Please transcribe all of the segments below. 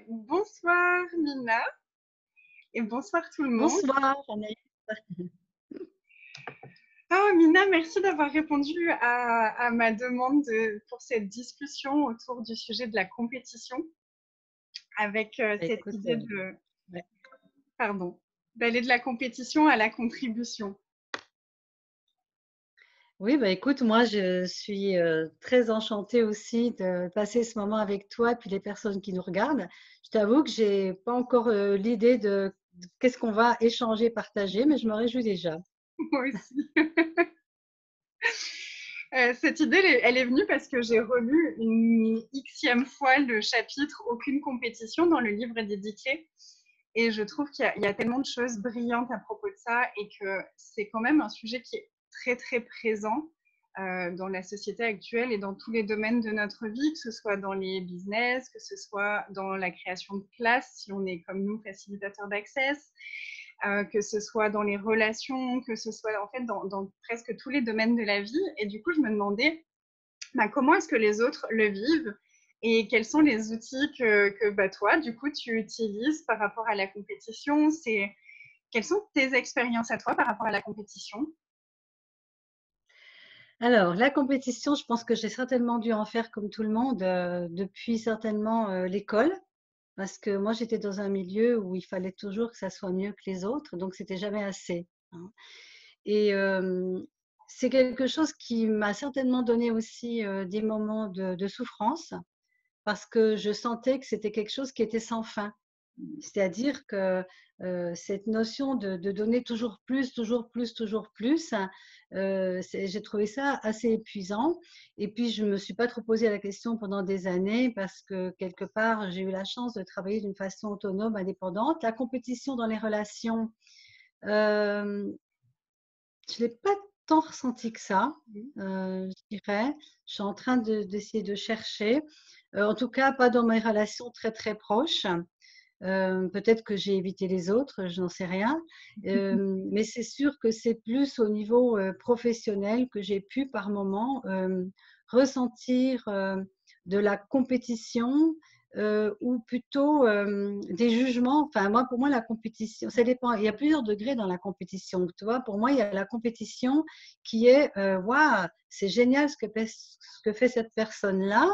Bonsoir Mina et bonsoir tout le monde. Bonsoir, Anaïs. Ah Mina, merci d'avoir répondu à ma demande pour cette discussion autour du sujet de la compétition avec cette Écoute, idée de, ouais. pardon, d'aller de la compétition à la contribution. Oui, écoute, moi, je suis très enchantée aussi de passer ce moment avec toi et puis les personnes qui nous regardent. Je t'avoue que j'ai pas encore l'idée de qu'est-ce qu'on va échanger, partager, mais je me réjouis déjà. Moi aussi. Cette idée, elle est venue parce que j'ai relu une xème fois le chapitre Aucune compétition dans le livre d'édité. Et je trouve qu'il y a tellement de choses brillantes à propos de ça et que c'est quand même un sujet qui est très, très présent dans la société actuelle et dans tous les domaines de notre vie, que ce soit dans les business, que ce soit dans la création de classes, si on est comme nous facilitateur d'accès, que ce soit dans les relations, que ce soit en fait dans presque tous les domaines de la vie. Et du coup, je me demandais comment est-ce que les autres le vivent et quels sont les outils que toi, du coup, tu utilises par rapport à la compétition. Quelles sont tes expériences à toi par rapport à la compétition? Alors, la compétition, je pense que j'ai certainement dû en faire comme tout le monde depuis certainement l'école, parce que moi, j'étais dans un milieu où il fallait toujours que ça soit mieux que les autres, donc c'était jamais assez, hein. Et c'est quelque chose qui m'a certainement donné aussi des moments de souffrance parce que je sentais que c'était quelque chose qui était sans fin. C'est-à-dire que cette notion de donner toujours plus, toujours plus, toujours plus, j'ai trouvé ça assez épuisant. Et puis, je ne me suis pas trop posé la question pendant des années parce que quelque part, j'ai eu la chance de travailler d'une façon autonome, indépendante. La compétition dans les relations, euh, je ne l'ai pas tant ressenti que ça, je dirais. Je suis en train d'essayer de chercher. En tout cas, pas dans mes relations très, très proches. Peut-être que j'ai évité les autres, je n'en sais rien. Mais c'est sûr que c'est plus au niveau professionnel que j'ai pu par moment ressentir de la compétition ou plutôt des jugements. Enfin, moi, pour moi, la compétition, ça dépend. Il y a plusieurs degrés dans la compétition. Tu vois, pour moi, il y a la compétition qui est waouh, c'est génial ce que fait cette personne-là.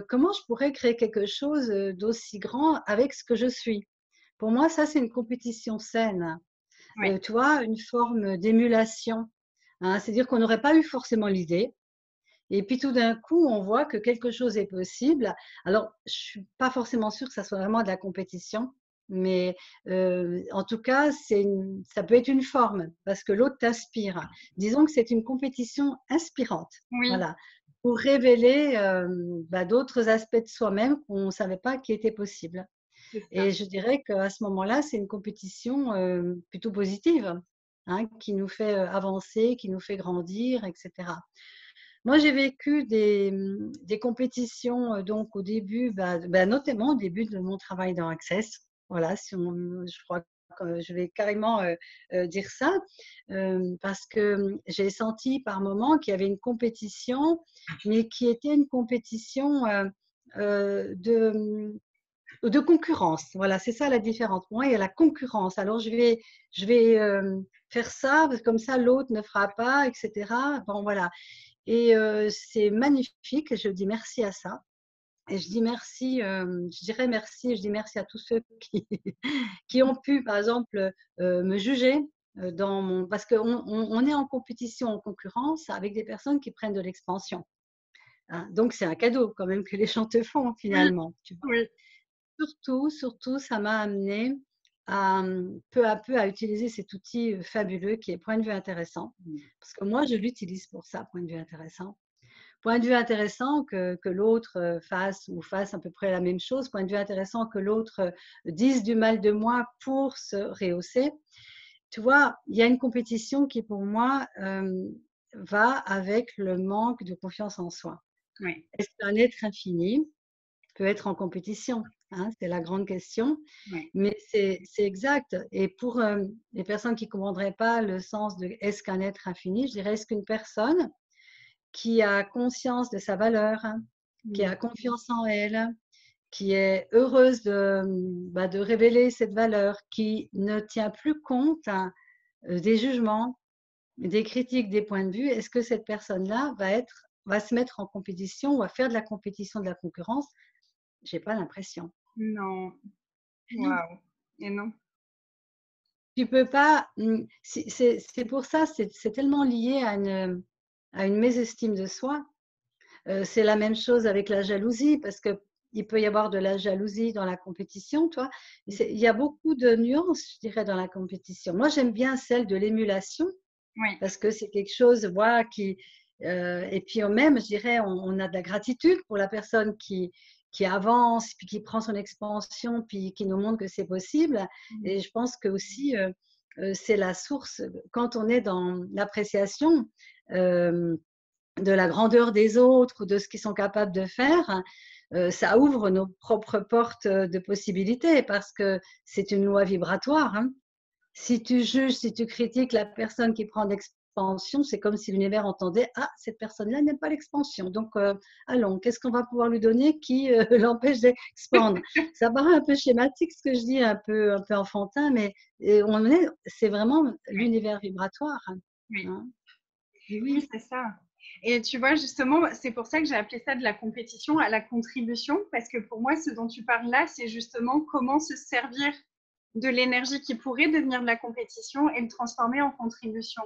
Comment je pourrais créer quelque chose d'aussi grand avec ce que je suis? Pour moi, ça, c'est une compétition saine. Oui, Tu vois, une forme d'émulation, hein. C'est-à-dire qu'on n'aurait pas eu forcément l'idée. Et puis tout d'un coup, on voit que quelque chose est possible. Alors, je suis pas forcément sûre que ça soit vraiment de la compétition, mais en tout cas, ça peut être une forme parce que l'autre t'inspire. Disons que c'est une compétition inspirante, oui, voilà, pour révéler d'autres aspects de soi-même qu'on ne savait pas qui étaient possibles. c'est ça. Et je dirais qu'à ce moment-là, c'est une compétition plutôt positive, hein, qui nous fait avancer, qui nous fait grandir, etc. Moi, j'ai vécu des compétitions donc au début, notamment au début de mon travail dans Access. Voilà, je crois que je vais carrément dire ça, parce que j'ai senti par moments qu'il y avait une compétition, mais qui était une compétition de concurrence. Voilà, c'est ça la différence. Pour moi, il y a la concurrence. Alors, je vais faire ça, parce que comme ça, l'autre ne fera pas, etc. Bon, voilà. Et c'est magnifique, je dis merci à ça. Et je dis merci, je dirais merci, je dis merci à tous ceux qui, qui ont pu, par exemple, me juger parce qu'on est en compétition, en concurrence avec des personnes qui prennent de l'expansion, hein. Donc, c'est un cadeau quand même que les gens te font Oui, finalement. Tu vois. oui, Surtout, ça m'a amené peu à peu à utiliser cet outil fabuleux qui est point de vue intéressant. Parce que moi, je l'utilise pour ça, point de vue intéressant. Point de vue intéressant que l'autre fasse ou fasse à peu près la même chose. Point de vue intéressant que l'autre dise du mal de moi pour se rehausser. Tu vois, il y a une compétition qui, pour moi, va avec le manque de confiance en soi. oui, Est-ce qu'un être infini peut être en compétition, hein? C'est la grande question. oui. Mais c'est exact. Et pour les personnes qui ne comprendraient pas le sens de est-ce qu'un être infini, je dirais est-ce qu'une personne qui a conscience de sa valeur, hein, qui Mm. a confiance en elle, qui est heureuse de révéler cette valeur, qui ne tient plus compte des jugements, des critiques, des points de vue, est-ce que cette personne-là va se mettre en compétition ou va faire de la compétition, de la concurrence? J'ai pas l'impression. Non. Waouh. Et non. Tu peux pas. C'est pour ça, c'est tellement lié à une mésestime de soi. C'est la même chose avec la jalousie, parce que il peut y avoir de la jalousie dans la compétition, toi. Il y a beaucoup de nuances, je dirais, dans la compétition. Moi, j'aime bien celle de l'émulation, Oui. parce que c'est quelque chose, voilà, qui. Et puis même, je dirais, on a de la gratitude pour la personne qui avance, puis qui prend son expansion, puis qui nous montre que c'est possible. Et je pense que aussi, c'est la source, quand on est dans l'appréciation de la grandeur des autres ou de ce qu'ils sont capables de faire, ça ouvre nos propres portes de possibilités parce que c'est une loi vibratoire. Hein. Si tu juges, si tu critiques la personne qui prend l'expansion, c'est comme si l'univers entendait « Ah, cette personne-là n'aime pas l'expansion. Donc, allons, qu'est-ce qu'on va pouvoir lui donner qui l'empêche d'expandre ?» Ça paraît un peu schématique ce que je dis, un peu enfantin, mais c'est vraiment l'univers vibratoire. Oui. Hein. Oui, c'est ça. Et tu vois, justement, c'est pour ça que j'ai appelé ça de la compétition à la contribution, parce que pour moi, ce dont tu parles là, c'est justement comment se servir de l'énergie qui pourrait devenir de la compétition et le transformer en contribution.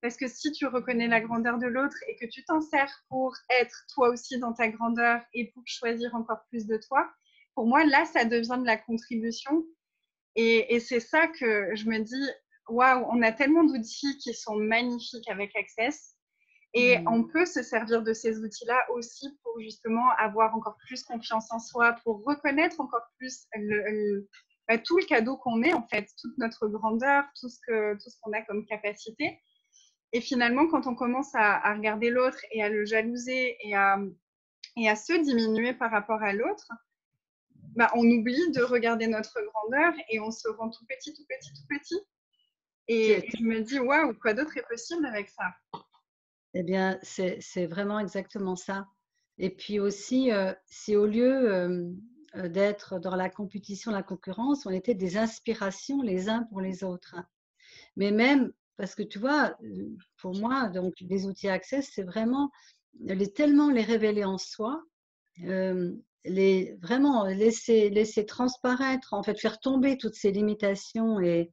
Parce que si tu reconnais la grandeur de l'autre et que tu t'en sers pour être toi aussi dans ta grandeur et pour choisir encore plus de toi, pour moi, là, ça devient de la contribution. Et c'est ça que je me dis, waouh, on a tellement d'outils qui sont magnifiques avec Access. Et on peut se servir de ces outils-là aussi pour justement avoir encore plus confiance en soi, pour reconnaître encore plus tout le cadeau qu'on est, en fait, toute notre grandeur, tout ce qu'on a comme capacité. Et finalement, quand on commence à regarder l'autre et à le jalouser et à se diminuer par rapport à l'autre, bah, on oublie de regarder notre grandeur et on se rend tout petit, tout petit, tout petit. Et je me dis, waouh, quoi d'autre est possible avec ça? Eh bien, c'est vraiment exactement ça. Et puis aussi, si au lieu d'être dans la compétition, la concurrence, on était des inspirations les uns pour les autres. Mais même, parce que tu vois, pour moi, donc les outils Access, c'est vraiment tellement les révéler en soi, vraiment laisser transparaître, en fait, faire tomber toutes ces limitations et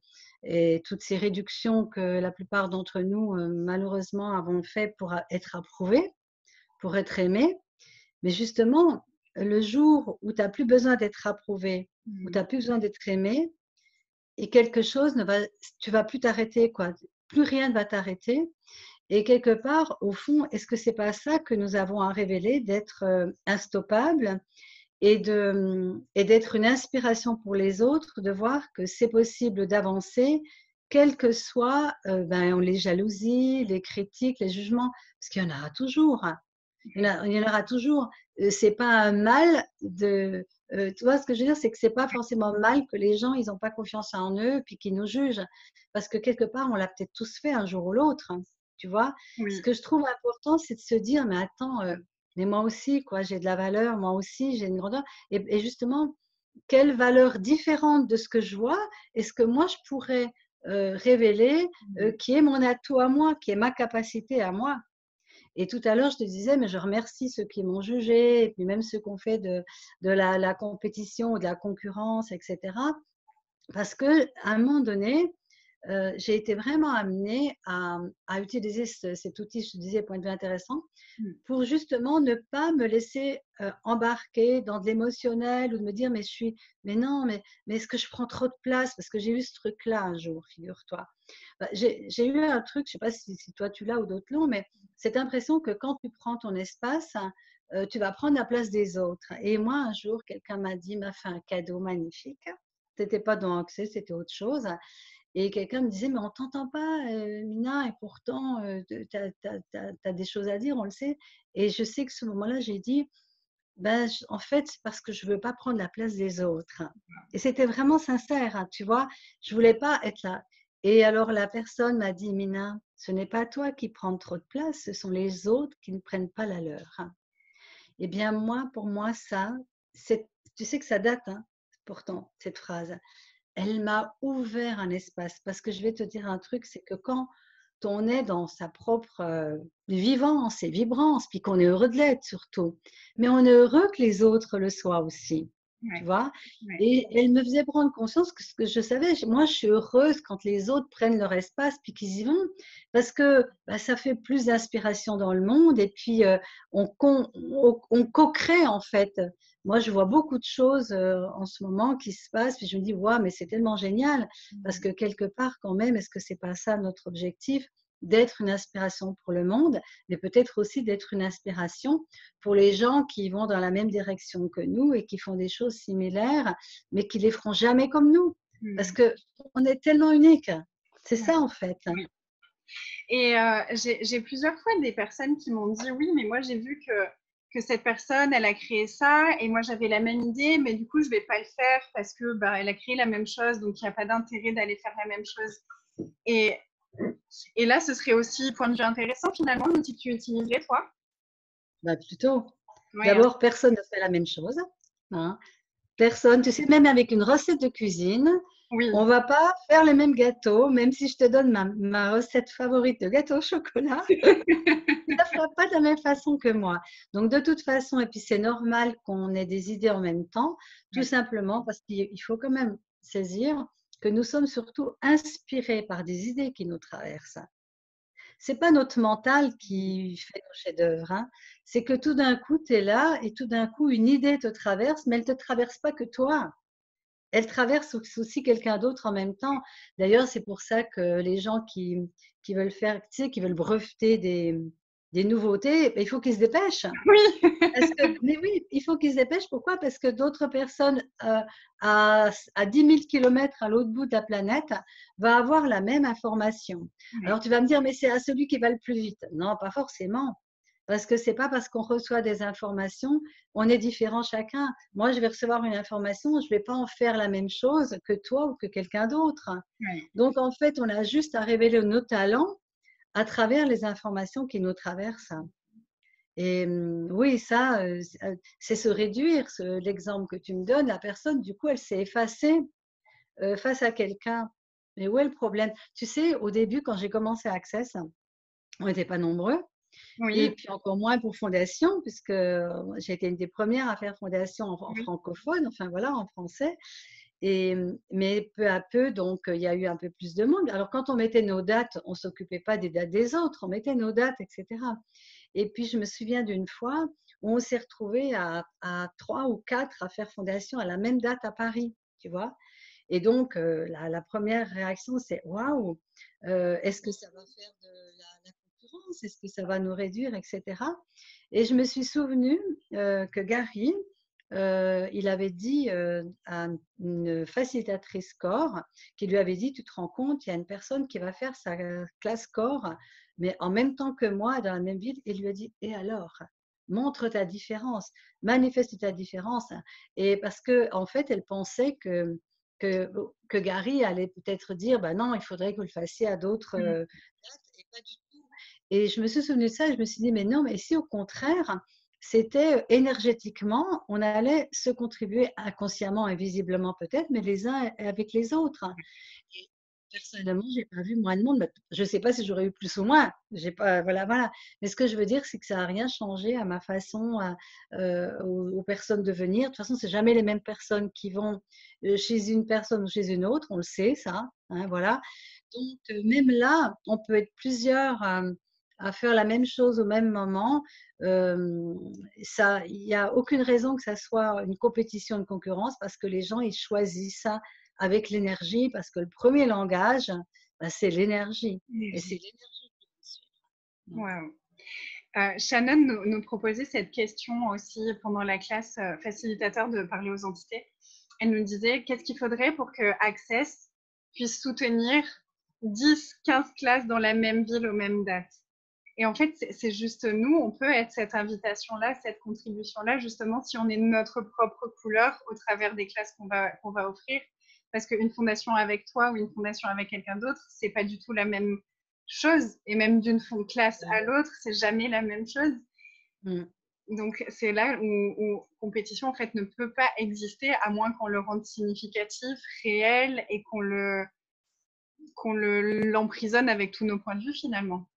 toutes ces réductions que la plupart d'entre nous, malheureusement, avons fait pour être approuvés, pour être aimés. Mais justement, le jour où tu n'as plus besoin d'être approuvé, où tu n'as plus besoin d'être aimé, et quelque chose tu vas plus t'arrêter, quoi. Plus rien ne va t'arrêter. Et quelque part, au fond, est-ce que c'est pas ça que nous avons à révéler, d'être instoppable et d'être une inspiration pour les autres, de voir que c'est possible d'avancer, quelles que soient les jalousies, les critiques, les jugements, parce qu'il y en aura toujours. Hein. Il y en aura toujours. C'est pas un mal de. Tu vois ce que je veux dire, c'est que c'est pas forcément mal que les gens ils n'ont pas confiance en eux puis qu'ils nous jugent, parce que quelque part on l'a peut-être tous fait un jour ou l'autre. Hein, tu vois. Ce Oui. que je trouve important, c'est de se dire, mais attends, mais moi aussi, quoi, j'ai de la valeur, moi aussi, j'ai une grandeur. Et justement, quelle valeur différente de ce que je vois est-ce que moi je pourrais révéler, qui est mon atout à moi, qui est ma capacité à moi. Et tout à l'heure, je te disais, mais je remercie ceux qui m'ont jugé, et puis même ceux qui ont fait de la compétition ou de la concurrence, etc. Parce qu'à un moment donné, j'ai été vraiment amenée à utiliser cet outil, je te disais, point de vue intéressant, pour justement ne pas me laisser embarquer dans de l'émotionnel ou de me dire, mais non, mais est-ce que je prends trop de place? Parce que j'ai eu ce truc-là un jour, figure-toi. J'ai eu un truc, je ne sais pas si toi tu l'as ou d'autres l'ont, mais cette impression que quand tu prends ton espace, tu vas prendre la place des autres. Et moi, un jour, quelqu'un m'a fait un cadeau magnifique. Ce n'était pas dans Access, c'était autre chose. Et quelqu'un me disait, mais on ne t'entend pas, Mina, et pourtant, tu as des choses à dire, on le sait. Et je sais que ce moment-là, j'ai dit, en fait, c'est parce que je ne veux pas prendre la place des autres. Et c'était vraiment sincère, hein, tu vois. Je ne voulais pas être là. Et alors, la personne m'a dit, Mina, ce n'est pas toi qui prends trop de place, ce sont les autres qui ne prennent pas la leur. Eh bien, moi, pour moi, ça, tu sais que ça date, hein, pourtant, cette phrase. Elle m'a ouvert un espace parce que je vais te dire un truc, c'est que quand on est dans sa propre vivance et vibrance, puis qu'on est heureux de l'être surtout, mais on est heureux que les autres le soient aussi, tu Ouais, vois. ouais. Et elle me faisait prendre conscience que ce que je savais, moi je suis heureuse quand les autres prennent leur espace puis qu'ils y vont, parce que bah, ça fait plus d'inspiration dans le monde et puis on co-crée en fait. Moi, je vois beaucoup de choses en ce moment qui se passent, puis je me dis, waouh, mais c'est tellement génial, parce que quelque part, quand même, est-ce que c'est pas ça notre objectif, d'être une inspiration pour le monde, mais peut-être aussi d'être une inspiration pour les gens qui vont dans la même direction que nous et qui font des choses similaires, mais qui les feront jamais comme nous, parce Mm. que on est tellement unique. C'est Ouais. ça en fait. Et j'ai plusieurs fois des personnes qui m'ont dit oui, mais moi j'ai vu que cette personne, elle a créé ça et moi j'avais la même idée, mais du coup je vais pas le faire parce que bah, elle a créé la même chose, donc il n'y a pas d'intérêt d'aller faire la même chose. Et, et là, ce serait aussi point de vue intéressant finalement, l'outil que tu utiliserais toi. Bah, plutôt. Ouais, hein. D'abord, personne ne fait la même chose, hein. Personne, tu sais, même avec une recette de cuisine, on Oui, va pas faire les mêmes gâteaux, même si je te donne ma recette favorite de gâteau au chocolat, tu ne la feras pas de la même façon que moi. Donc, de toute façon, et puis c'est normal qu'on ait des idées en même temps, tout ouais, simplement parce qu'il faut quand même saisir que nous sommes surtout inspirés par des idées qui nous traversent. C'est pas notre mental qui fait nos chefs-d'œuvre, hein. C'est que tout d'un coup, tu es là et tout d'un coup, une idée te traverse, mais elle ne te traverse pas que toi. Elle traverse aussi quelqu'un d'autre en même temps. D'ailleurs, c'est pour ça que les gens qui veulent faire, tu sais, qui veulent breveter des nouveautés, ben, il faut qu'ils se dépêchent. oui, Mais oui, il faut qu'ils se dépêchent. Pourquoi? Parce que d'autres personnes à 10 000 kilomètres à l'autre bout de la planète vont avoir la même information. Alors tu vas me dire, mais c'est à celui qui va le plus vite. Non, pas forcément. Parce que c'est pas parce qu'on reçoit des informations, on est différent chacun. Moi, je vais recevoir une information, je vais pas en faire la même chose que toi ou que quelqu'un d'autre. ouais, Donc, en fait, on a juste à révéler nos talents à travers les informations qui nous traversent. Et oui, ça, c'est se réduire. L'exemple que tu me donnes, la personne, du coup, elle s'est effacée face à quelqu'un. Mais où est le problème? Tu sais, au début, quand j'ai commencé Access, on n'était pas nombreux. Et oui, puis encore moins pour Fondation, puisque j'ai été une des premières à faire Fondation en oui, francophone, enfin voilà, en français. Et, mais peu à peu, donc, il y a eu un peu plus de monde. Alors, quand on mettait nos dates, on ne s'occupait pas des dates des autres, on mettait nos dates, etc. Et puis, je me souviens d'une fois où on s'est retrouvés à 3 ou 4 à faire Fondation à la même date à Paris, tu vois. Et donc, la première réaction, c'est waouh, est-ce que ça va faire de la concurrence? Est-ce que ça va nous réduire, etc. Et je me suis souvenue que Gary, il avait dit à une facilitatrice corps qui lui avait dit, tu te rends compte, il y a une personne qui va faire sa classe corps, mais en même temps que moi, dans la même ville, et lui a dit, et alors? Montre ta différence, manifeste ta différence. Et parce que en fait, elle pensait que Gary allait peut-être dire, bah non, il faudrait que vous le fassiez à d'autres mm, dates, et pas du tout. Et je me suis souvenue de ça, et je me suis dit, mais non, mais si au contraire, c'était énergétiquement, on allait se contribuer inconsciemment, invisiblement peut-être, mais les uns avec les autres. Et personnellement, j'ai pas vu moins de monde. Je ne sais pas si j'aurais eu plus ou moins. J'ai pas, voilà, voilà. Mais ce que je veux dire, c'est que ça n'a rien changé à ma façon, aux personnes de venir. De toute façon, c'est jamais les mêmes personnes qui vont chez une personne ou chez une autre. On le sait, ça, hein, voilà. Donc, même là, on peut être plusieurs à faire la même chose au même moment. Ça, il n'y a aucune raison que ça soit une compétition, une concurrence, parce que les gens, ils choisissent ça avec l'énergie, parce que le premier langage, bah, c'est l'énergie. Et c'est énergie. l'énergie qui nous suit. Wow. Shannon nous proposait cette question aussi pendant la classe facilitateur de parler aux entités. Elle nous disait qu'est-ce qu'il faudrait pour que Access puisse soutenir 10, 15 classes dans la même ville aux mêmes dates. Et en fait, c'est juste nous, on peut être cette invitation-là, cette contribution-là, justement, si on est notre propre couleur au travers des classes qu'on va offrir. Parce qu'une fondation avec toi ou une fondation avec quelqu'un d'autre, c'est pas du tout la même chose. Et même d'une classe à l'autre, c'est jamais la même chose. Mm. Donc, c'est là où compétition, en fait, ne peut pas exister à moins qu'on le rende significatif, réel et l'emprisonne avec tous nos points de vue, finalement.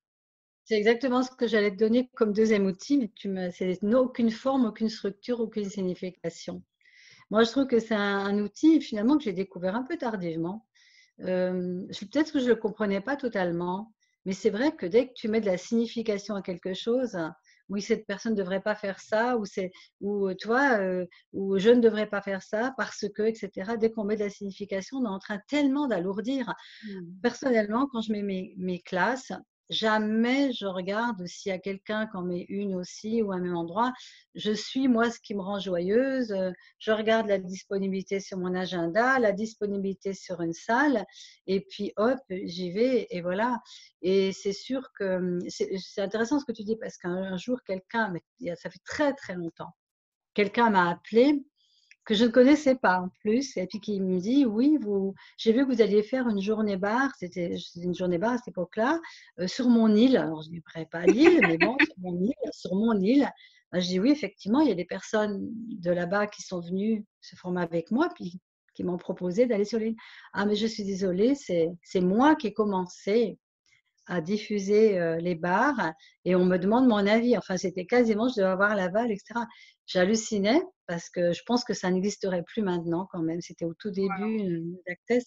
C'est exactement ce que j'allais te donner comme deuxième outil, mais c'est aucune forme, aucune structure, aucune signification. Moi, je trouve que c'est un outil finalement que j'ai découvert un peu tardivement. Peut-être que je ne le comprenais pas totalement, mais c'est vrai que dès que tu mets de la signification à quelque chose, oui, cette personne ne devrait pas faire ça, ou toi, ou je ne devrais pas faire ça parce que, etc. Dès qu'on met de la signification, on est en train tellement d'alourdir. Mm. Personnellement, quand je mets mes classes, jamais je regarde s'il y a quelqu'un qui en met une aussi ou à un même endroit. Je suis, moi, ce qui me rend joyeuse. Je regarde la disponibilité sur mon agenda, la disponibilité sur une salle, et puis hop, j'y vais, et voilà. Et c'est sûr que c'est intéressant ce que tu dis, parce qu'un jour, quelqu'un, mais ça fait très, très longtemps, quelqu'un m'a appelé que je ne connaissais pas en plus, et puis qui me dit, oui, j'ai vu que vous alliez faire une journée bar, c'était une journée bar à cette époque-là, sur mon île. Alors, je ne dirais pas l'île, mais bon, sur mon île. Ben, je dis, oui, effectivement, il y a des personnes de là-bas qui sont venues se former avec moi, puis qui m'ont proposé d'aller sur l'île. Ah, mais je suis désolée, c'est moi qui ai commencé à diffuser les bars, et on me demande mon avis. Enfin, c'était quasiment, je devais avoir l'aval, etc. J'hallucinais parce que je pense que ça n'existerait plus maintenant quand même. C'était au tout début d'Access.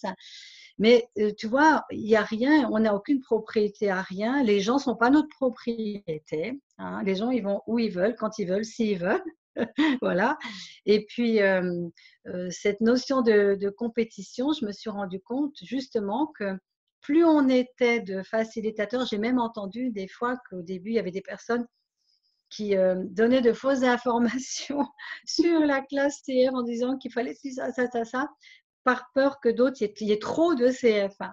Mais tu vois, il n'y a rien, on n'a aucune propriété à rien. Les gens ne sont pas notre propriété, hein. Les gens, ils vont où ils veulent, quand ils veulent, s'ils veulent. Voilà. Et puis, cette notion de compétition, je me suis rendu compte justement que plus on était de facilitateurs, j'ai même entendu des fois qu'au début, il y avait des personnes qui donnaient de fausses informations sur la classe CF en disant qu'il fallait ci, ça, par peur que d'autres, il y ait trop de CF1.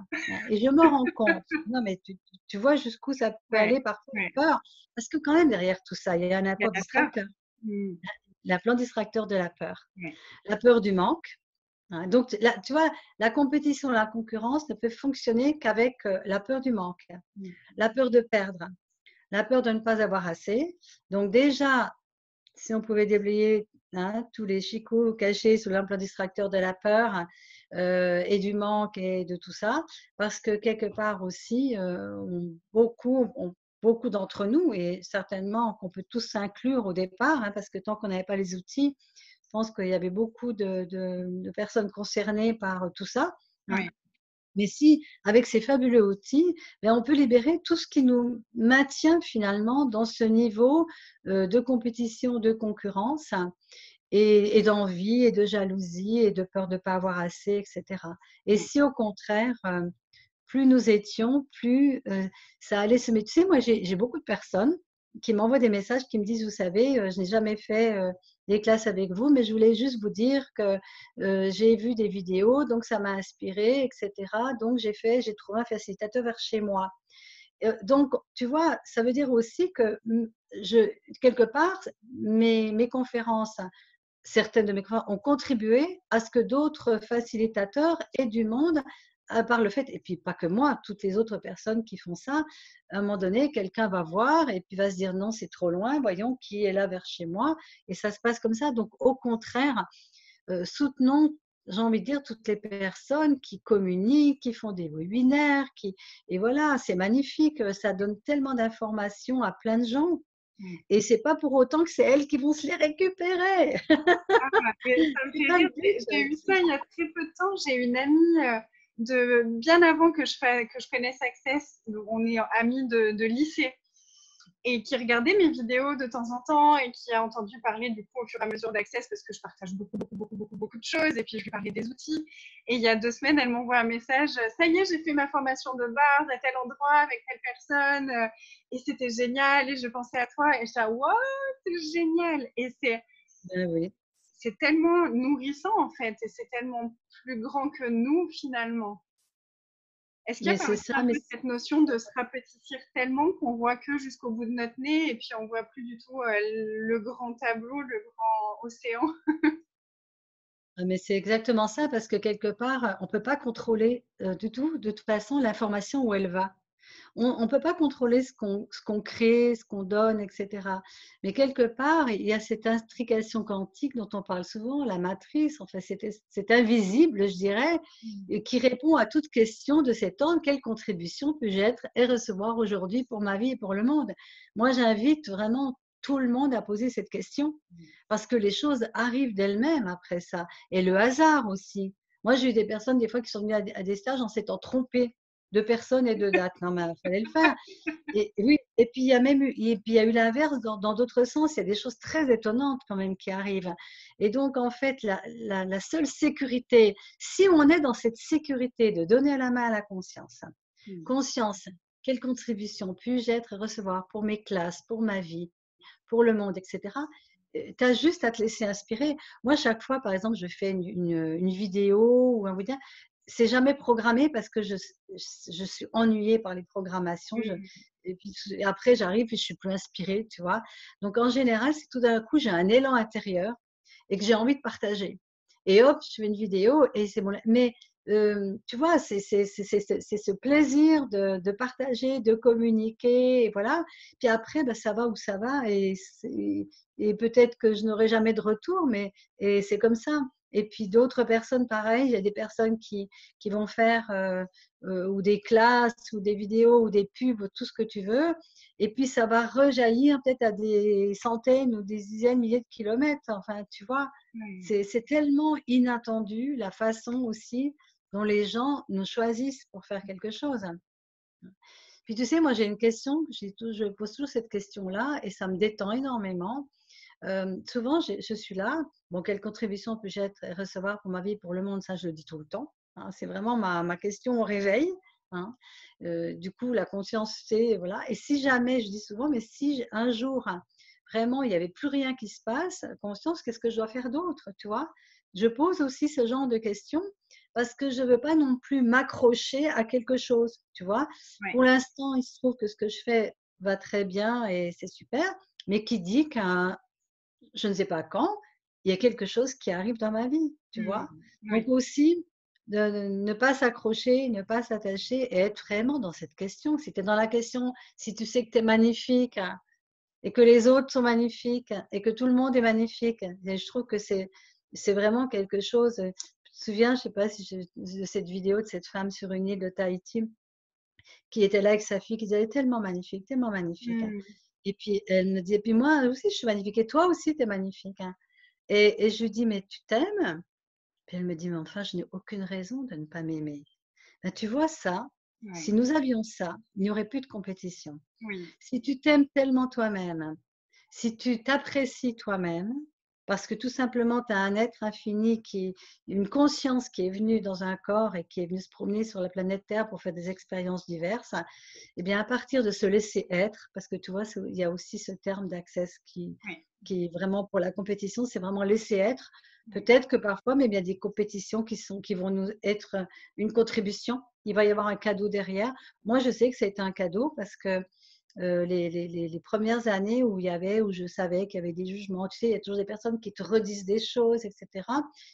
Et je me rends compte, non mais tu vois jusqu'où ça peut Ouais, aller parfois, ouais. peur, parce que quand même derrière tout ça, il y a un Il y a apport la peur. distracteur, Mm. l'implant distracteur de Ouais. la peur du manque. Hein. Donc, là, tu vois, la compétition, la concurrence ne peut fonctionner qu'avec la peur du manque, Mm. la peur de perdre, la peur de ne pas avoir assez. Donc déjà, si on pouvait déblayer, hein, tous les chicots cachés sous l'implant distracteur de la peur et du manque et de tout ça, parce que quelque part aussi, beaucoup d'entre nous, et certainement qu'on peut tous s'inclure au départ, hein, parce que tant qu'on n'avait pas les outils, je pense qu'il y avait beaucoup de personnes concernées par tout ça, hein. Ouais. Mais si, avec ces fabuleux outils, ben, on peut libérer tout ce qui nous maintient finalement dans ce niveau de compétition, de concurrence, et d'envie et de jalousie et de peur de ne pas avoir assez, etc. Et Ouais. si au contraire, plus nous étions, plus ça allait se mettre. Tu sais, moi, j'ai beaucoup de personnes qui m'envoient des messages qui me disent, vous savez, je n'ai jamais fait des classes avec vous, mais je voulais juste vous dire que j'ai vu des vidéos, donc ça m'a inspiré, etc. Donc j'ai trouvé un facilitateur vers chez moi. Donc, tu vois, ça veut dire aussi que quelque part, mes conférences, certaines de mes conférences ont contribué à ce que d'autres facilitateurs aient du monde par le fait, et puis pas que moi, toutes les autres personnes qui font ça, à un moment donné, quelqu'un va voir et puis va se dire non, c'est trop loin, voyons qui est là vers chez moi, et ça se passe comme ça. Donc, au contraire, soutenons, j'ai envie de dire, toutes les personnes qui communiquent, qui font des webinaires, et voilà, c'est magnifique, ça donne tellement d'informations à plein de gens. Ouais. Et c'est pas pour autant que c'est elles qui vont se les récupérer. Ah, mais ça me C'est fait pas le rire. J'ai but. eu ça il y a très peu de temps. J'ai une amie bien avant que je connaisse Access. On est amis de lycée et qui regardait mes vidéos de temps en temps et qui a entendu parler du coup au fur et à mesure d'Access parce que je partage beaucoup de choses et puis je lui parlais des outils. Et il y a 2 semaines, elle m'envoie un message, ça y est, j'ai fait ma formation de bars à tel endroit avec telle personne et c'était génial et je pensais à toi et je dis, wow, c'est génial. Et Oui. c'est tellement nourrissant en fait et c'est tellement plus grand que nous finalement. Est-ce qu'il y a Mais pas c'est aussi ça, un mais peu cette notion de se rapetisser tellement qu'on voit que jusqu'au bout de notre nez et puis on voit plus du tout le grand tableau, le grand océan? mais c'est exactement ça, parce que quelque part, on ne peut pas contrôler du tout, de toute façon, l'information où elle va. on ne peut pas contrôler ce qu'on crée, ce qu'on donne, etc. Mais quelque part, il y a cette intrication quantique dont on parle souvent, la matrice, enfin, c'est invisible, je dirais, et qui répond à toute question de cet ordre. Quelle contribution puis-je être et recevoir aujourd'hui pour ma vie et pour le monde? Moi, j'invite vraiment tout le monde à poser cette question parce que les choses arrivent d'elles-mêmes après ça. Et le hasard aussi. Moi, j'ai eu des personnes, des fois, qui sont venues à des stages en s'étant trompées de personnes et de dates. Non, mais il fallait le faire. Et oui, et puis il y a même eu, et puis il y a eu l'inverse dans d'autres sens. Il y a des choses très étonnantes quand même qui arrivent. Et donc, en fait, la seule sécurité, si on est dans cette sécurité de donner la main à la conscience, conscience, quelle contribution puis-je être et recevoir pour mes classes, pour ma vie, pour le monde, etc. Tu as juste à te laisser inspirer. Moi, chaque fois, par exemple, je fais une vidéo ou un webinaire, c'est jamais programmé parce que je suis ennuyée par les programmations. Et puis après, j'arrive et je suis plus inspirée, tu vois. Donc, en général, c'est tout d'un coup, j'ai un élan intérieur et que j'ai envie de partager. Et hop, je fais une vidéo et c'est bon. Mais tu vois, c'est ce plaisir de partager, de communiquer, et voilà. Puis après, ben, ça va où ça va et peut-être que je n'aurai jamais de retour, mais et c'est comme ça. Et puis d'autres personnes, pareil, il y a des personnes qui vont faire ou des classes ou des vidéos ou des pubs, tout ce que tu veux. Et puis ça va rejaillir peut-être à des centaines ou des dizaines, milliers de kilomètres. Enfin, tu vois, c'est tellement inattendu la façon aussi dont les gens nous choisissent pour faire quelque chose. Puis tu sais, moi j'ai une question, je pose toujours cette question-là et ça me détend énormément. Souvent, je suis là. Bon, quelle contribution puis-je être et recevoir pour ma vie, pour le monde? Ça, je le dis tout le temps. Hein, c'est vraiment ma question au réveil. Hein. Du coup, la conscience, c'est voilà. Et si jamais, je dis souvent, mais si un jour vraiment il n'y avait plus rien qui se passe, conscience, qu'est-ce que je dois faire d'autre? Tu vois? Je pose aussi ce genre de questions parce que je ne veux pas non plus m'accrocher à quelque chose. Tu vois? Pour l'instant, il se trouve que ce que je fais va très bien et c'est super. Mais qui dit qu'un je ne sais pas quand, il y a quelque chose qui arrive dans ma vie, tu vois. Donc aussi, de ne pas s'accrocher, ne pas s'attacher et être vraiment dans cette question. Si tu es dans la question, si tu sais que tu es magnifique hein, et que les autres sont magnifiques et que tout le monde est magnifique, et je trouve que c'est vraiment quelque chose. Je me souviens, je ne sais pas si de cette vidéo de cette femme sur une île de Tahiti qui était là avec sa fille, qui disait elle est tellement magnifique, tellement magnifique. Et puis elle me dit, et puis moi aussi je suis magnifique, et toi aussi tu es magnifique. Hein. Et je lui dis, mais tu t'aimes? Puis elle me dit, mais enfin, je n'ai aucune raison de ne pas m'aimer. Ben, tu vois ça, si nous avions ça, il n'y aurait plus de compétition. Si tu t'aimes tellement toi-même, si tu t'apprécies toi-même, parce que tout simplement, tu as un être infini, une conscience qui est venue dans un corps et qui est venue se promener sur la planète Terre pour faire des expériences diverses, et bien à partir de se laisser être, parce que tu vois, il y a aussi ce terme d'access qui est vraiment pour la compétition, c'est vraiment laisser être. Peut-être que parfois, mais il y a des compétitions qui vont nous être une contribution. Il va y avoir un cadeau derrière. Moi, je sais que ça a été un cadeau parce que les premières années où je savais qu'il y avait des jugements, tu sais, il y a toujours des personnes qui te redisent des choses, etc.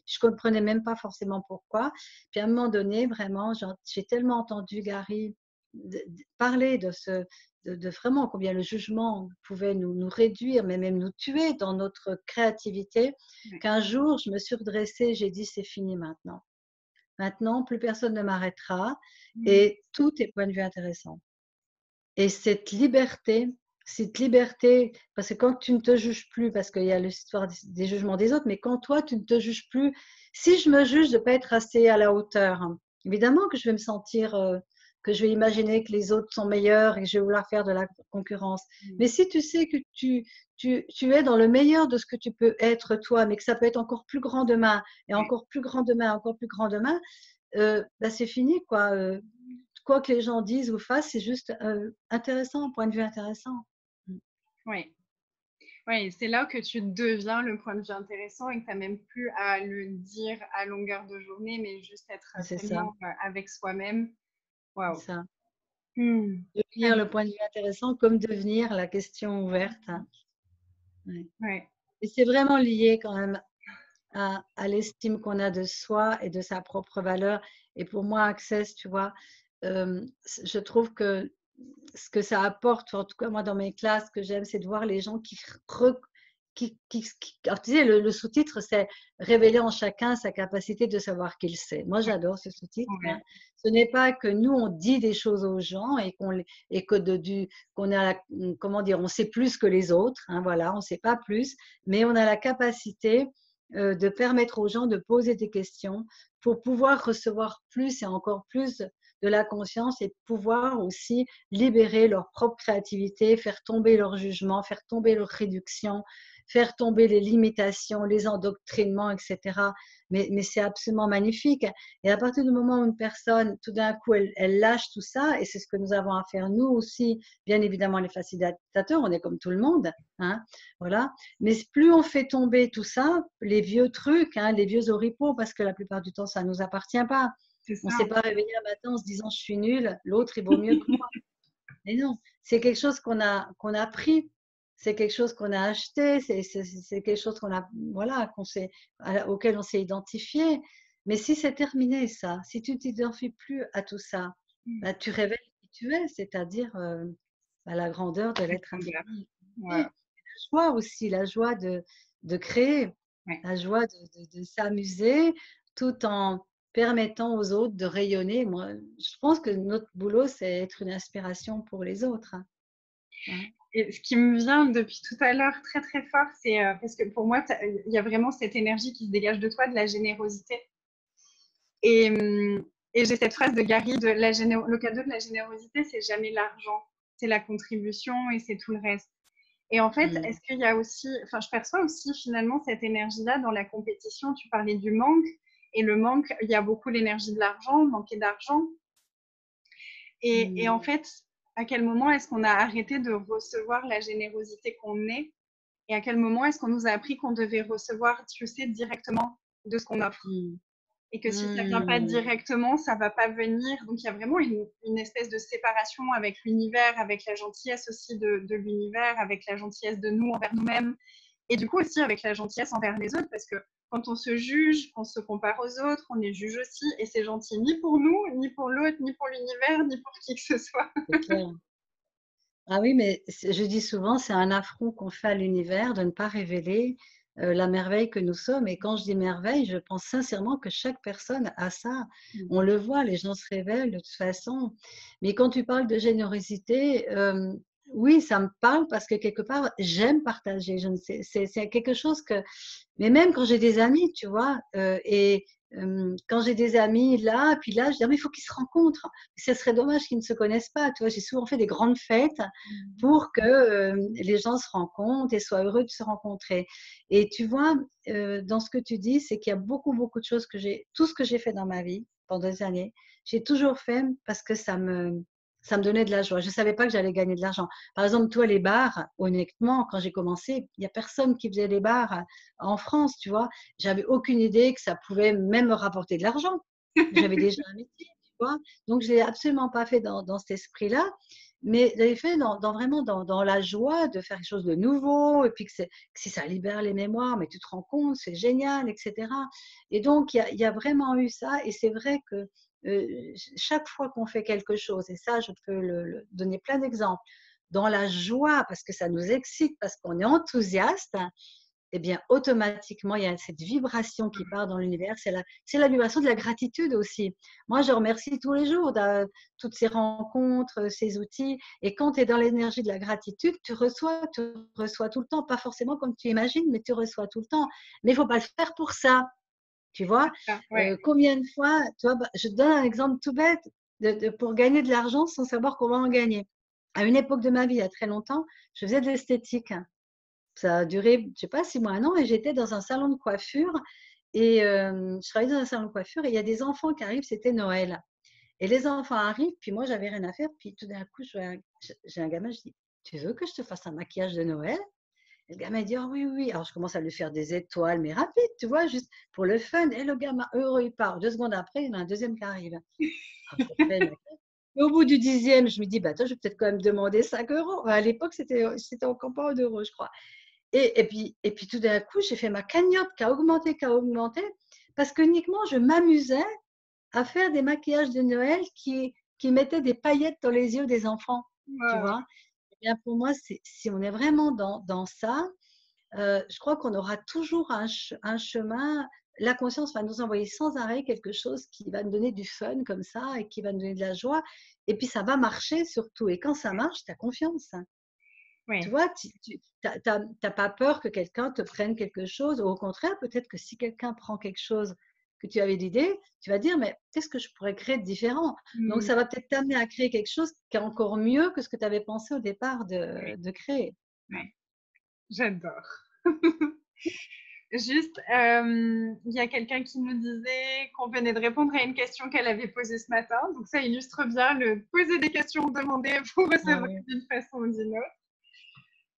Je ne comprenais même pas forcément pourquoi. Puis à un moment donné, vraiment, j'ai tellement entendu Gary parler de vraiment combien le jugement pouvait nous réduire, mais même nous tuer dans notre créativité, qu'un jour, je me suis redressée, j'ai dit, c'est fini maintenant. Maintenant, plus personne ne m'arrêtera et tout est point de vue intéressant. Et cette liberté, parce que quand tu ne te juges plus, parce qu'il y a l'histoire des jugements des autres, mais quand toi, tu ne te juges plus, si je me juge de ne pas être assez à la hauteur, évidemment que je vais me sentir, que je vais imaginer que les autres sont meilleurs et que je vais vouloir faire de la concurrence. Mais si tu sais que tu es dans le meilleur de ce que tu peux être toi, mais que ça peut être encore plus grand demain, et encore plus grand demain, encore plus grand demain, bah, c'est fini, quoi. Quoi que les gens disent ou fassent, c'est juste intéressant, un point de vue intéressant. Oui. Oui, c'est là que tu deviens le point de vue intéressant et que tu n'as même plus à le dire à longueur de journée, mais juste être tellement avec soi-même. Waouh. C'est ça. Devenir le point de vue intéressant comme devenir la question ouverte. Ouais. Et c'est vraiment lié quand même à l'estime qu'on a de soi et de sa propre valeur. Et pour moi, Access, tu vois, je trouve que ce que ça apporte, en tout cas moi dans mes classes, ce que j'aime, c'est de voir les gens alors, tu sais, le sous-titre, c'est révéler en chacun sa capacité de savoir qu'il sait. Moi, j'adore ce sous-titre, hein. Ouais, Ce n'est pas que nous, on dit des choses aux gens et que qu'on a, comment dire, on sait plus que les autres, hein, voilà, on ne sait pas plus, mais on a la capacité de permettre aux gens de poser des questions pour pouvoir recevoir plus et encore plus de la conscience et pouvoir aussi libérer leur propre créativité, faire tomber leur jugement, faire tomber leur réduction, faire tomber les limitations, les endoctrinements, etc. Mais c'est absolument magnifique. Et à partir du moment où une personne, tout d'un coup, elle lâche tout ça, et c'est ce que nous avons à faire nous aussi, bien évidemment les facilitateurs, on est comme tout le monde, hein, voilà. Mais plus on fait tomber tout ça, les vieux trucs, hein, les vieux oripeaux, parce que la plupart du temps, ça ne nous appartient pas. c'est On ne ça. s'est pas réveillé un matin en se disant je suis nul, l'autre il vaut mieux que moi. Mais non, c'est quelque chose qu'on a pris, c'est quelque chose qu'on a acheté, c'est quelque chose qu'on a, voilà, auquel on s'est identifié. Mais si c'est terminé ça, si tu ne t'identifies plus à tout ça, Mm. bah, tu révèles qui tu es, c'est-à-dire la grandeur de La l'être grandeur. infini. Et Ouais, la joie aussi, la joie de créer, ouais. la joie de s'amuser tout en permettant aux autres de rayonner. Moi, je pense que notre boulot, c'est être une inspiration pour les autres, hein. Hein. Et ce qui me vient depuis tout à l'heure très très fort, c'est parce que pour moi, il y a vraiment cette énergie qui se dégage de toi, de la générosité. Et j'ai cette phrase de Gary, le cadeau de la générosité, c'est jamais l'argent, c'est la contribution et c'est tout le reste. Et en fait, Mm. est-ce qu'il y a aussi, enfin, je perçois aussi finalement cette énergie-là dans la compétition. Tu parlais du manque, et le manque, il y a beaucoup l'énergie de l'argent, manquer d'argent. Et Mm. en fait, à quel moment est-ce qu'on a arrêté de recevoir la générosité qu'on est? Et à quel moment est-ce qu'on nous a appris qu'on devait recevoir, tu sais, directement de ce qu'on offre? Mm. Et que si ça vient pas Mm. directement, ça va pas venir. Donc il y a vraiment une espèce de séparation avec l'univers, avec la gentillesse aussi de l'univers, avec la gentillesse de nous envers nous-mêmes, et du coup aussi avec la gentillesse envers les autres, parce que quand on se juge, on se compare aux autres, on les juge aussi, et c'est gentil ni pour nous, ni pour l'autre, ni pour l'univers, ni pour qui que ce soit. C'est clair. Ah oui, mais je dis souvent, c'est un affront qu'on fait à l'univers de ne pas révéler la merveille que nous sommes. Et quand je dis merveille, je pense sincèrement que chaque personne a ça. On le voit, les gens se révèlent de toute façon. Mais quand tu parles de générosité, oui, ça me parle parce que quelque part, j'aime partager. Je ne sais, c'est quelque chose que mais même quand j'ai des amis, tu vois, quand j'ai des amis là, puis là, je dis: «Ah mais il faut qu'ils se rencontrent. Ce serait dommage qu'ils ne se connaissent pas», tu vois? J'ai souvent fait des grandes fêtes pour que, les gens se rencontrent et soient heureux de se rencontrer. Et tu vois, dans ce que tu dis, c'est qu'il y a beaucoup, beaucoup de choses tout ce que j'ai fait dans ma vie pendant des années, j'ai toujours fait parce que ça me donnait de la joie. Je ne savais pas que j'allais gagner de l'argent. Par exemple, toi, les bars, honnêtement, quand j'ai commencé, il n'y a personne qui faisait les bars en France, tu vois. J'avais aucune idée que ça pouvait même me rapporter de l'argent. J'avais déjà un métier, tu vois. Donc, je l'ai absolument pas fait dans cet esprit-là, mais j'avais fait vraiment dans la joie de faire quelque chose de nouveau, et puis que si ça libère les mémoires, mais tu te rends compte, c'est génial, etc. Et donc, il y a vraiment eu ça, et c'est vrai que chaque fois qu'on fait quelque chose, et ça, je peux donner plein d'exemples, dans la joie, parce que ça nous excite, parce qu'on est enthousiaste, eh bien, automatiquement, il y a cette vibration qui part dans l'univers. C'est la vibration de la gratitude aussi. Moi, je remercie tous les jours de toutes ces rencontres, ces outils. Et quand tu es dans l'énergie de la gratitude, tu reçois tout le temps. Pas forcément comme tu imagines, mais tu reçois tout le temps. Mais il ne faut pas le faire pour ça. Tu vois, Ah, ouais. combien de fois, tu vois, je te donne un exemple tout bête, pour gagner de l'argent sans savoir comment en gagner. À une époque de ma vie, il y a très longtemps, je faisais de l'esthétique. Ça a duré, je ne sais pas, 6 mois, 1 an, et j'étais dans un salon de coiffure. Et je travaillais dans un salon de coiffure, et il y a des enfants qui arrivent, c'était Noël. Et les enfants arrivent, puis moi, j'avais rien à faire. Puis tout d'un coup, j'ai un gamin, je dis, tu veux que je te fasse un maquillage de Noël? Et le gamin dit, oh oui, oui. Alors, je commence à lui faire des étoiles, mais rapide, tu vois, juste pour le fun. Et le gamin, heureux, il part. 2 secondes après, il y en a un deuxième qui arrive. Alors, je fais le maquillage. Et au bout du 10e, je me dis, bah, attends, je vais peut-être quand même demander 5 euros. Enfin, à l'époque, c'était encore pas en euros, je crois. Et puis tout d'un coup, j'ai fait ma cagnotte qui a augmenté, parce que uniquement, je m'amusais à faire des maquillages de Noël qui qui mettait des paillettes dans les yeux des enfants, tu Wow. vois. Eh bien, pour moi, si on est vraiment dans ça, je crois qu'on aura toujours un chemin. La conscience va nous envoyer sans arrêt quelque chose qui va nous donner du fun comme ça et qui va nous donner de la joie. Et puis, ça va marcher surtout. Et quand ça marche, tu as confiance. Tu Oui. vois, tu n'as pas peur que quelqu'un te prenne quelque chose. Ou au contraire, peut-être que si quelqu'un prend quelque chose que tu avais d'idée, tu vas dire, mais qu'est-ce que je pourrais créer de différent? Donc, Mm, ça va peut-être t'amener à créer quelque chose qui est encore mieux que ce que tu avais pensé au départ oui, de créer. oui. J'adore. Juste, il y a quelqu'un qui nous disait qu'on venait de répondre à une question qu'elle avait posée ce matin. Donc, ça illustre bien le poser des questions demandées pour Ah recevoir oui. d'une façon ou d'une autre.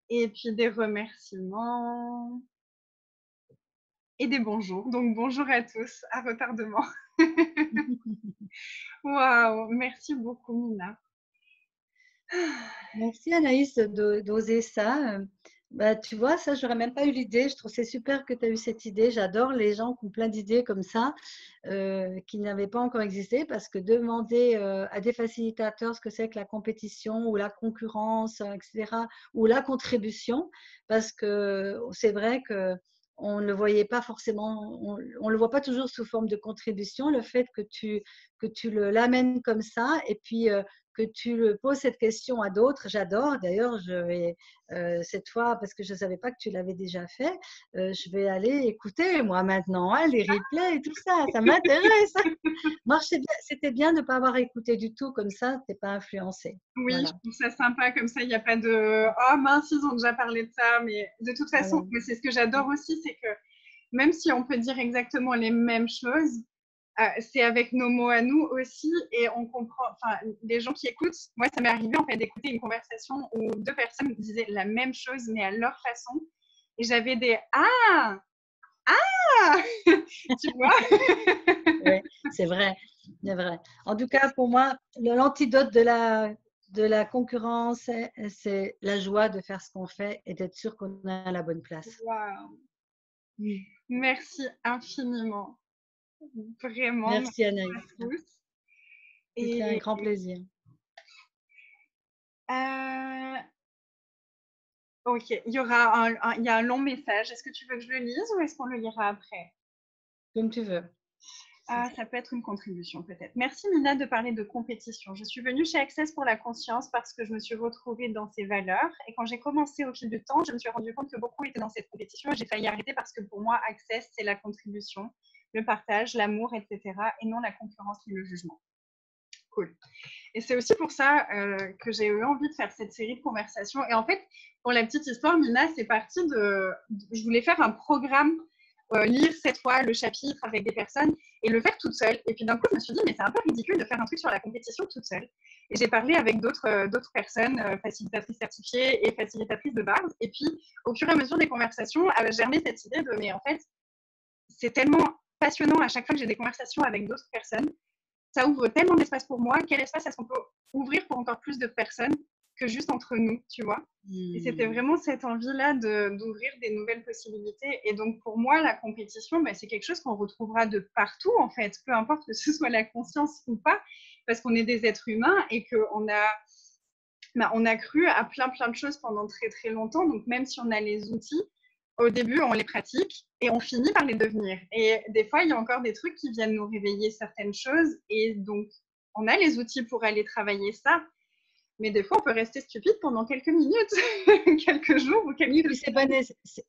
Et puis des remerciements et des bonjours. Donc, bonjour à tous, à retardement. Waouh, merci beaucoup, Mina. Merci Anaïs d'oser ça. Bah, tu vois, ça, j'aurais même pas eu l'idée. Je trouve c'est super que tu as eu cette idée. J'adore les gens qui ont plein d'idées comme ça, qui n'avaient pas encore existé, parce que demander à des facilitateurs ce que c'est que la compétition ou la concurrence, etc., ou la contribution, parce que c'est vrai que on ne le voyait pas forcément, on le voit pas toujours sous forme de contribution. Le fait que tu l'amènes comme ça, et puis que tu le poses cette question à d'autres, j'adore. D'ailleurs, je vais cette fois, parce que je ne savais pas que tu l'avais déjà fait, je vais aller écouter moi maintenant hein, les replays et tout ça. Ça m'intéresse. Moi, c'était bien de ne pas avoir écouté du tout comme ça, tu n'es pas influencé. Oui, je Voilà. trouve ça sympa, comme ça, il n'y a pas de «Oh mince, ils ont déjà parlé de ça», mais de toute façon, Voilà. mais c'est ce que j'adore aussi, c'est que même si on peut dire exactement les mêmes choses, c'est avec nos mots à nous aussi et on comprend, enfin, les gens qui écoutent, moi, ça m'est arrivé en fait d'écouter une conversation où deux personnes disaient la même chose, mais à leur façon, et j'avais des «Ah! Ah!» tu vois? Oui, c'est vrai. C'est vrai. En tout cas, pour moi, l'antidote de la concurrence, c'est la joie de faire ce qu'on fait et d'être sûr qu'on est à la bonne place. Waouh! Merci infiniment. Vraiment, Merci merci à Anaïs. tous. C'était un Et grand plaisir. ok, il y a un long message. Est-ce que tu veux que je le lise ou est-ce qu'on le lira après? Comme tu veux. Ah, ça peut être une contribution peut-être. Merci Mina de parler de compétition. Je suis venue chez Access pour la conscience parce que je me suis retrouvée dans ces valeurs. Et quand j'ai commencé au fil du temps, je me suis rendu compte que beaucoup étaient dans cette compétition et j'ai failli arrêter parce que pour moi, Access, c'est la contribution, le partage, l'amour, etc. et non la concurrence ni le jugement. Cool. Et c'est aussi pour ça que j'ai eu envie de faire cette série de conversations. Et en fait, pour la petite histoire, Mina, c'est parti je voulais faire un programme, lire cette fois le chapitre avec des personnes et le faire toute seule. Et puis d'un coup, je me suis dit, mais c'est un peu ridicule de faire un truc sur la compétition toute seule. Et j'ai parlé avec d'autres personnes, facilitatrices certifiées et facilitatrices de base. Et puis, au fur et à mesure des conversations, a germé cette idée de, mais en fait, c'est tellement passionnant à chaque fois que j'ai des conversations avec d'autres personnes, ça ouvre tellement d'espace pour moi. Quel espace est-ce qu'on peut ouvrir pour encore plus de personnes que juste entre nous, tu vois? Et c'était Hmm. vraiment cette envie-là d'ouvrir des nouvelles possibilités. Et donc, pour moi, la compétition, bah, c'est quelque chose qu'on retrouvera de partout, en fait, peu importe que ce soit la conscience ou pas, parce qu'on est des êtres humains et qu'on a, bah, on a cru à plein de choses pendant très, très longtemps. Donc, même si on a les outils, au début, on les pratique et on finit par les devenir. Et des fois, il y a encore des trucs qui viennent nous réveiller certaines choses. Et donc, on a les outils pour aller travailler ça. Mais des fois, on peut rester stupide pendant quelques minutes, quelques jours ou Oui, quelques puis c'est pas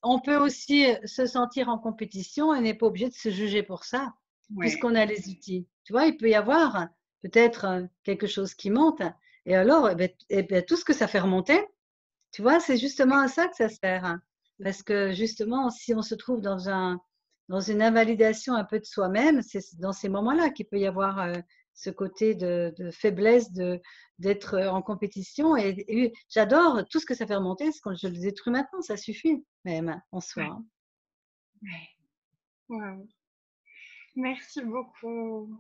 on peut aussi se sentir en compétition et n'est pas obligé de se juger pour ça, ouais, puisqu'on a les outils. Tu vois, il peut y avoir peut-être quelque chose qui monte, et alors, eh ben, tout ce que ça fait remonter, tu vois, c'est justement à ça que ça sert. Parce que justement, si on se trouve dans une invalidation un peu de soi-même, c'est dans ces moments-là qu'il peut y avoir ce côté de faiblesse, d'être en compétition. Et j'adore tout ce que ça fait remonter, parce que je le détruis maintenant, ça suffit même en soi. ouais, Hein. ouais. Wow. Merci beaucoup.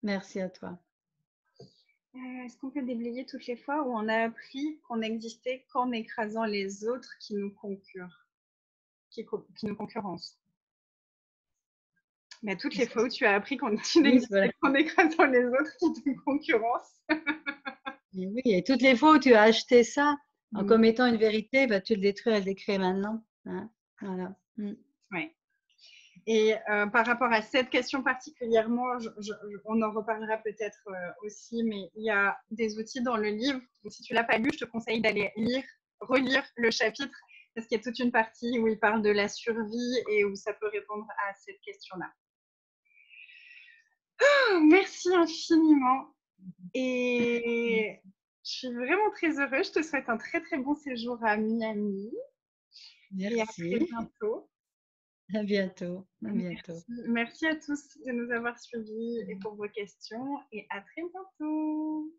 Merci à toi. Est-ce qu'on peut déblayer toutes les fois où on a appris qu'on n'existait qu'en écrasant les autres qui nous concurrencent? Mais toutes les fois où tu as appris qu'on tu Oui, voilà. n'existais qu'en écrasant les autres qui te concurrencent. Et oui, et toutes les fois où tu as acheté ça en Mm. commettant une vérité, bah, tu le détruis, elle le décrit maintenant. Hein. Voilà. Ouais. Et par rapport à cette question particulièrement, on en reparlera peut-être aussi, mais il y a des outils dans le livre. Donc, si tu l'as pas lu, je te conseille d'aller relire le chapitre, parce qu'il y a toute une partie où il parle de la survie et où ça peut répondre à cette question-là. Oh, merci infiniment. Et je suis vraiment très heureuse. Je te souhaite un très très bon séjour à Miami et à très Merci. bientôt. À bientôt. À bientôt. Merci. Merci à tous de nous avoir suivis et pour vos questions et à très bientôt.